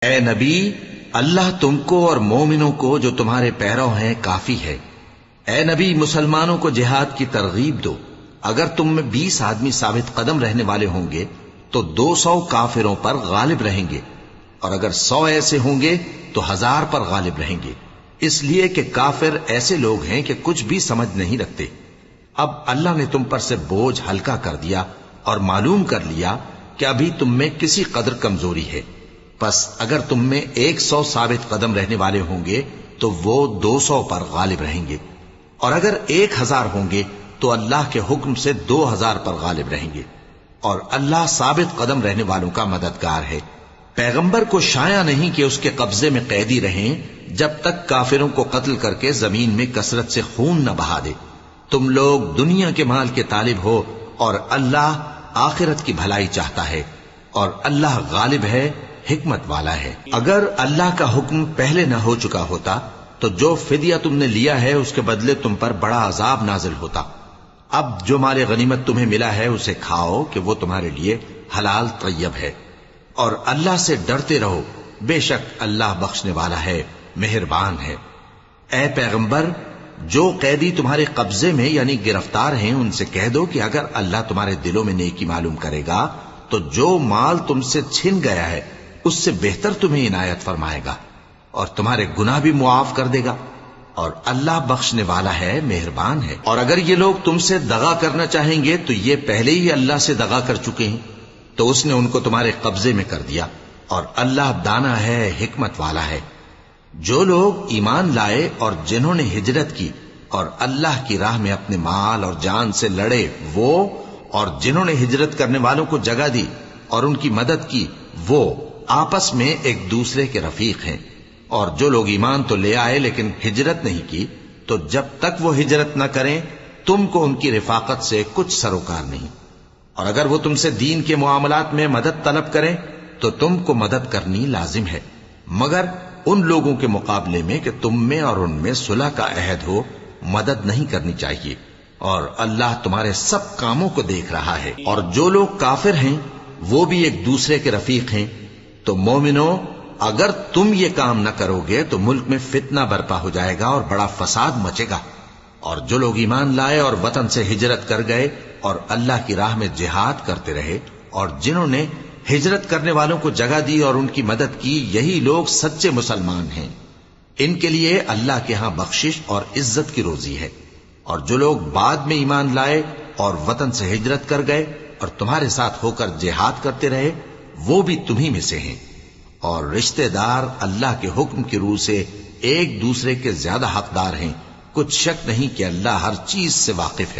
اے نبی، اللہ تم کو اور مومنوں کو جو تمہارے پیرو ہیں کافی ہے۔ اے نبی، مسلمانوں کو جہاد کی ترغیب دو۔ اگر تم میں 20 آدمی ثابت قدم رہنے والے ہوں گے تو 200 کافروں پر غالب رہیں گے، اور اگر 100 ایسے ہوں گے تو 1000 پر غالب رہیں گے، اس لیے کہ کافر ایسے لوگ ہیں کہ کچھ بھی سمجھ نہیں رکھتے۔ اب اللہ نے تم پر سے بوجھ ہلکا کر دیا اور معلوم کر لیا کہ ابھی تم میں کسی قدر کمزوری ہے، پس اگر تم میں 100 ثابت قدم رہنے والے ہوں گے تو وہ 200 پر غالب رہیں گے، اور اگر 1000 ہوں گے تو اللہ کے حکم سے 2000 پر غالب رہیں گے، اور اللہ ثابت قدم رہنے والوں کا مددگار ہے۔ پیغمبر کو شایع نہیں کہ اس کے قبضے میں قیدی رہیں جب تک کافروں کو قتل کر کے زمین میں کثرت سے خون نہ بہا دے۔ تم لوگ دنیا کے مال کے طالب ہو اور اللہ آخرت کی بھلائی چاہتا ہے، اور اللہ غالب ہے، حکمت والا ہے۔ اگر اللہ کا حکم پہلے نہ ہو چکا ہوتا تو جو فدیہ تم نے لیا ہے اس کے بدلے تم پر بڑا عذاب نازل ہوتا۔ اب جو مال غنیمت تمہیں ملا ہے اسے کھاؤ کہ وہ تمہارے لیے حلال طیب ہے، اور اللہ سے ڈرتے رہو، بے شک اللہ بخشنے والا ہے، مہربان ہے۔ اے پیغمبر، جو قیدی تمہارے قبضے میں یعنی گرفتار ہیں ان سے کہہ دو کہ اگر اللہ تمہارے دلوں میں نیکی معلوم کرے گا تو جو مال تم سے چھن گیا ہے اس سے بہتر تمہیں عنایت فرمائے گا، اور تمہارے گناہ بھی معاف کر دے گا، اور اللہ بخشنے والا ہے، مہربان ہے۔ اور اگر یہ لوگ تم سے دغا کرنا چاہیں گے تو یہ پہلے ہی اللہ سے دغا کر چکے ہیں، تو اس نے ان کو تمہارے قبضے میں کر دیا، اور اللہ دانا ہے، حکمت والا ہے۔ جو لوگ ایمان لائے اور جنہوں نے ہجرت کی اور اللہ کی راہ میں اپنے مال اور جان سے لڑے، وہ اور جنہوں نے ہجرت کرنے والوں کو جگہ دی اور ان کی مدد کی، وہ آپس میں ایک دوسرے کے رفیق ہیں۔ اور جو لوگ ایمان تو لے آئے لیکن ہجرت نہیں کی، تو جب تک وہ ہجرت نہ کریں تم کو ان کی رفاقت سے کچھ سروکار نہیں، اور اگر وہ تم سے دین کے معاملات میں مدد طلب کریں تو تم کو مدد کرنی لازم ہے، مگر ان لوگوں کے مقابلے میں کہ تم میں اور ان میں صلح کا عہد ہو مدد نہیں کرنی چاہیے، اور اللہ تمہارے سب کاموں کو دیکھ رہا ہے۔ اور جو لوگ کافر ہیں وہ بھی ایک دوسرے کے رفیق ہیں۔ تو مومنو، اگر تم یہ کام نہ کرو گے تو ملک میں فتنہ برپا ہو جائے گا اور بڑا فساد مچے گا، اور جو لوگ ایمان لائے اور وطن سے ہجرت کر گئے اور اللہ کی راہ میں جہاد کرتے رہے، اور جنہوں نے ہجرت کرنے والوں کو جگہ دی اور ان کی مدد کی، یہی لوگ سچے مسلمان ہیں۔ ان کے لیے اللہ کے ہاں بخشش اور عزت کی روزی ہے۔ اور جو لوگ بعد میں ایمان لائے اور وطن سے ہجرت کر گئے اور تمہارے ساتھ ہو کر جہاد کرتے رہے، وہ بھی تمہیں میں سے ہیں، اور رشتہ دار اللہ کے حکم کی روح سے ایک دوسرے کے زیادہ حقدار ہیں۔ کچھ شک نہیں کہ اللہ ہر چیز سے واقف ہے۔